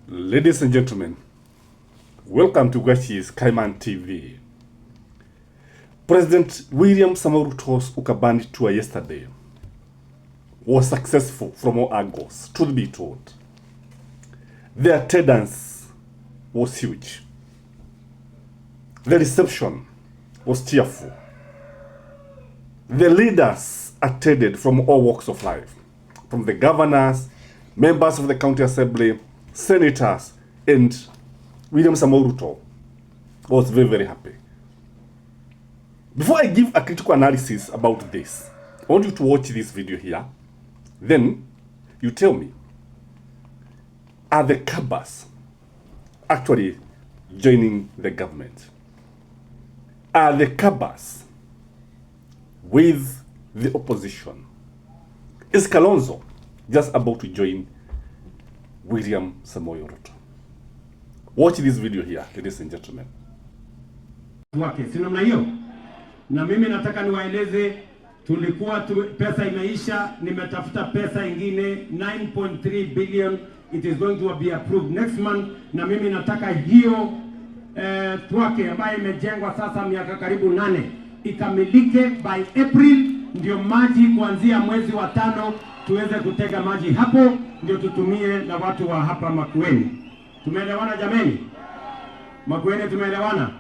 Ladies and gentlemen, welcome to RUTO.Is Kaiman TV. President William Samoei Ruto's Ukambani tour yesterday was successful from all angles, truth be told. The attendance was huge. The reception was cheerful. The leaders attended from all walks of life, from the governors, members of the county assembly, senators, and William Samoei Ruto was very, very happy. Before I give a critical analysis about this, I want you to watch this video here. Then you tell me, are the KAMBAS actually joining the government? Are the KAMBAS with the opposition? Is Kalonzo just about to join William Samoei Ruto? Watch this video here, ladies and gentlemen. Wake, si namna hiyo? Na mimi nataka niwaeleze tulikuwa pesa imeisha, nimetafuta pesa ingine 9.3 billion, it is going to be approved next month, na mimi nataka hiyo Twake ambayo imejengwa sasa miaka karibu 8 ikamilike by April, ndio maji kuanzia mwezi wa 5 tuweze kutega maji hapo, ndio tutumie na watu wa hapa Makueni. Tumeelewana jameni? Makueni tumeelewana?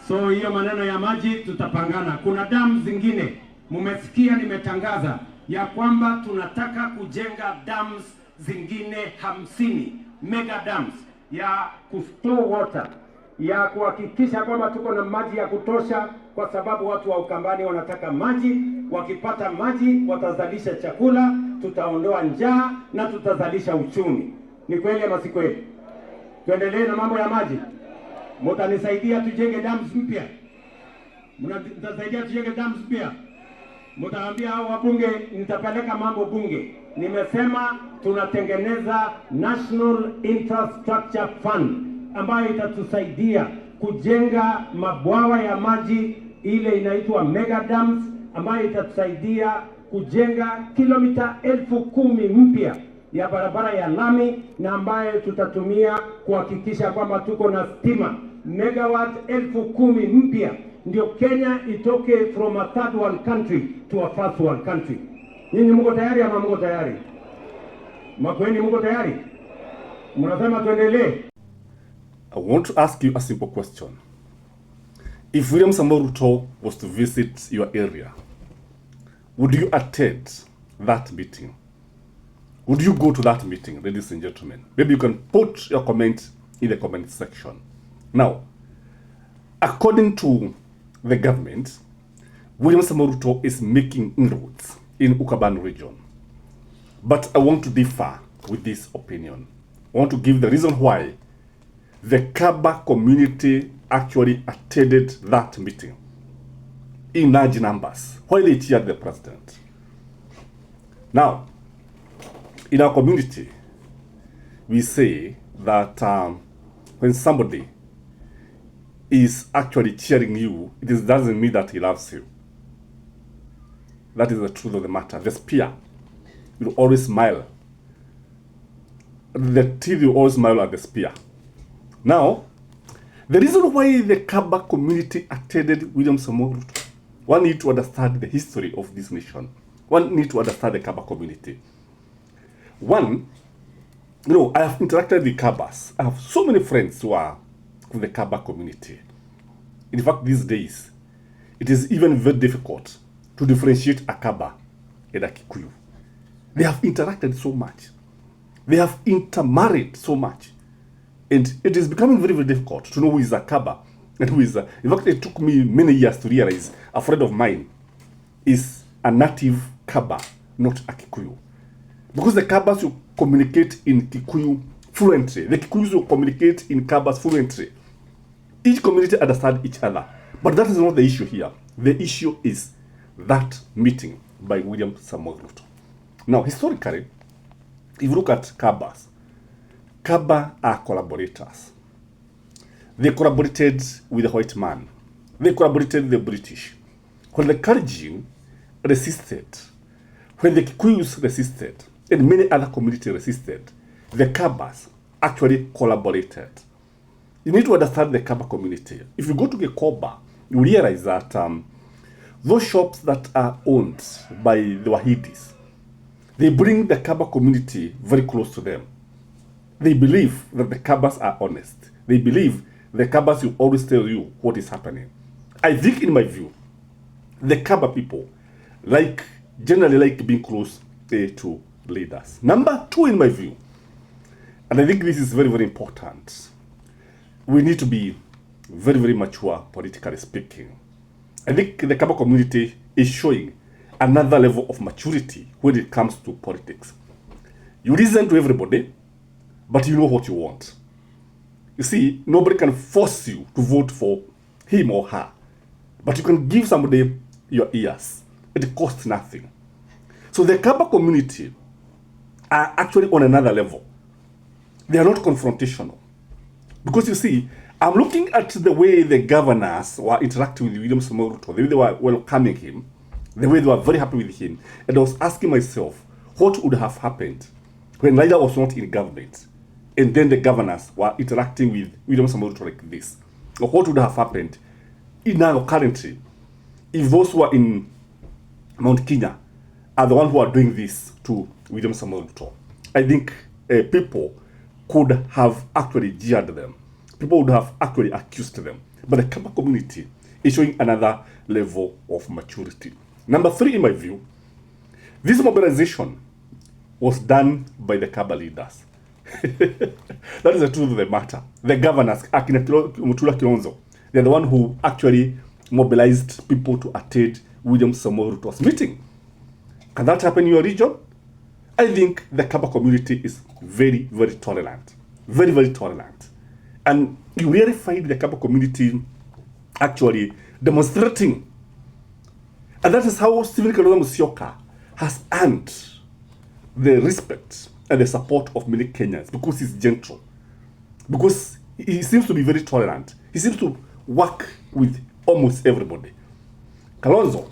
So hiyo maneno ya maji tutapangana. Kuna damu zingine mumesikia nimetangaza ya kwamba tunataka kujenga dams zingine 50 mega dams ya kustore water, ya kuhakikisha kwamba tuko na maji ya kutosha, kwa sababu watu wa Ukambani wanataka maji. Wakipata maji watazalisha chakula, tutaondoa njaa na tutazalisha uchumi. Ni kweli ama si kweli? Tuendelee na mambo ya maji. Mtanisaidia tujenge dams mpya? Mtasaidia tujenge dams mpya? Mtaambia hao wabunge nitapeleka mambo bunge. Nimesema tunatengeneza National Infrastructure Fund ambayo itatusaidia kujenga mabwawa ya maji, ile inaitwa mega dams, ambayo itatusaidia kujenga kilomita 10,000 mpya ya barabara ya lami, na ambayo tutatumia kuhakikisha kwamba tuko na stima megawatt 10,000 mpya, ndio Kenya itoke from a third world country to a first world country. Nyinyi mko tayari ama mko tayari? Makueni mko tayari? Mnasema tuendelee? I want to ask you a simple question. If William Samoei Ruto was to visit your area, would you attend that meeting? Would you go to that meeting, ladies and gentlemen? Maybe you can put your comment in the comment section. Now, according to the government, William Samoei Ruto is making inroads in Ukambani region. But I want to differ with this opinion. I want to give the reason why the Kamba community actually attended that meeting in large numbers, why they cheered the president. Now, in our community, we say that when somebody is actually cheering you, it doesn't mean that he loves you. That is the truth of the matter. The spear will always smile. The teeth will always smile at the spear. Now, the reason why the Kamba community attended William Samoei Ruto, one need to understand the history of this nation. One need to understand the Kamba community. One, I have interacted with KAMBAS. I have so many friends who are from the Kamba community. In fact, these days, it is even very difficult to differentiate a Kamba and a Kikuyu. They have interacted so much. They have intermarried so much. And it is becoming very, very difficult to know who is a Kamba and who is a... In fact, it took me many years to realize a friend of mine is a native Kamba, not a Kikuyu. Because the KAMBAS will communicate in Kikuyu fluently. The Kikuyus will communicate in KAMBAS fluently. Each community understands each other. But that is not the issue here. The issue is that meeting by William Samoei Ruto. Now, historically, if you look at KAMBAS, Kamba are collaborators. They collaborated with the white man. They collaborated with the British. When the Kalenjin resisted, when the Kikuyus resisted, and many other communities resisted, the KAMBAS actually collaborated. You need to understand the Kamba community. If you go to Gekoba, you realize that those shops that are owned by the Wahidis, they bring the Kamba community very close to them. They believe that the KAMBAS are honest. They believe the KAMBAS will always tell you what is happening. I think, in my view, the Kamba people generally like being close to leaders. Number two, in my view, and I think this is very, very important, we need to be very, very mature, politically speaking. I think the Kamba community is showing another level of maturity when it comes to politics. You listen to everybody, but you know what you want. You see, nobody can force you to vote for him or her, but you can give somebody your ears. It costs nothing. So the Kamba community are actually on another level. They are not confrontational. Because you see, I'm looking at the way the governors were interacting with William Samoei Ruto, the way they were welcoming him, the way they were very happy with him. And I was asking myself, what would have happened when Raila was not in government? And then the governors were interacting with William Samoei Ruto like this. Or what would have happened in our country if those who are in Mount Kenya are the ones who are doing this to William Samoei Ruto? I think people could have actually jeered them. People would have actually accused them. But the Kamba community is showing another level of maturity. Number three, in my view, this mobilization was done by the Kamba leaders. That is the truth of the matter. The governors, Mutula Kalonzo, they're the one who actually mobilized people to attend William Samoei Ruto's meeting. Can that happen in your region? I think the Kamba community is very, very tolerant. Very, very tolerant. And you really find the Kamba community actually demonstrating. And that is how Stephen Kalonzo Musyoka has earned the respect and the support of many Kenyans, because he's gentle, because he seems to be very tolerant. He seems to work with almost everybody. Kalonzo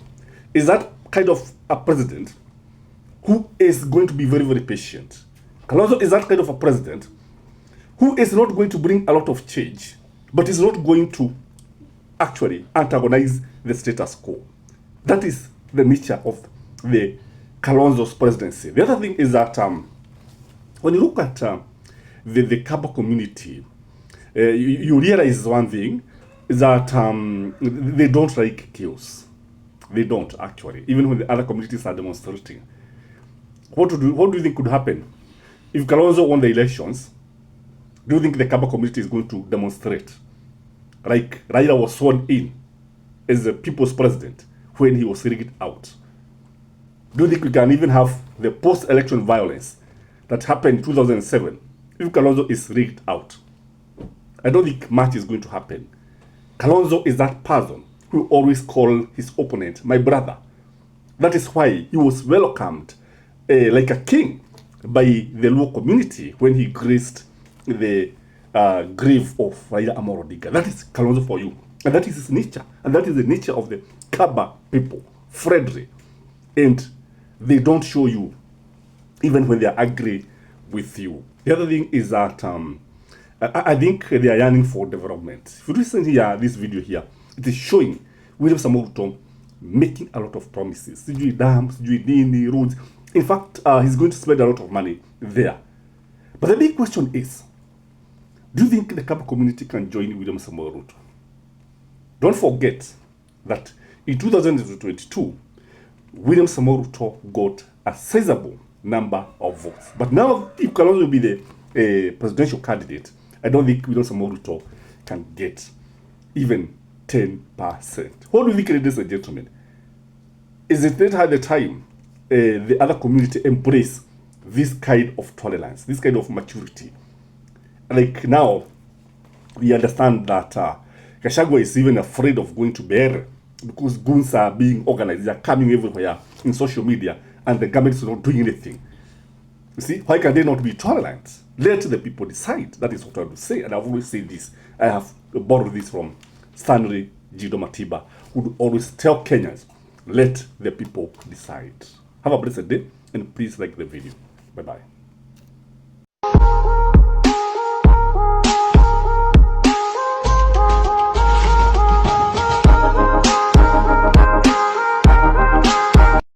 is that kind of a president who is going to be very, very patient. Kalonzo is that kind of a president who is not going to bring a lot of change, but is not going to actually antagonize the status quo. That is the nature of the Kalonzo's presidency. The other thing is that when you look at the Kamba community, you realize one thing, is that they don't like chaos. They don't, actually. Even when the other communities are demonstrating. What do you think could happen? If Kalonzo won the elections, do you think the Kamba community is going to demonstrate? Like Raila was sworn in as the people's president when he was rigged out. Do you think we can even have the post-election violence that happened in 2007 if Kalonzo is rigged out? I don't think much is going to happen. Kalonzo is that person who always call his opponent my brother. That is why he was welcomed like a king by the Luo community when he graced the grave of Raila Amolo Odinga. That is Kalonzo for you. And that is his nature. And that is the nature of the Kamba people, friendly. And they don't show you even when they are angry with you. The other thing is that I think they are yearning for development. If you listen here, this video here, it is showing William Samoei Ruto making a lot of promises. Dams, roads. In fact, he's going to spend a lot of money there. But the big question is, do you think the Kamba community can join William Samoei Ruto? Don't forget that in 2022, William Samoei Ruto got a sizable number of votes. But now, if Kalonzo will be the presidential candidate, I don't think William Samoei Ruto can get even 10%. What do you think, ladies and gentlemen? Is it not at the time the other community embrace this kind of tolerance, this kind of maturity? Like now, we understand that Gachagua is even afraid of going to Bear because goons are being organized. They are coming everywhere in social media and the government is not doing anything. You see, why can they not be tolerant? Let the people decide. That is what I would say. And I've always said this. I have borrowed this from Stanley Jido Matiba, who would always tell Kenyans, let the people decide. Have a blessed day and please like the video. Bye-bye.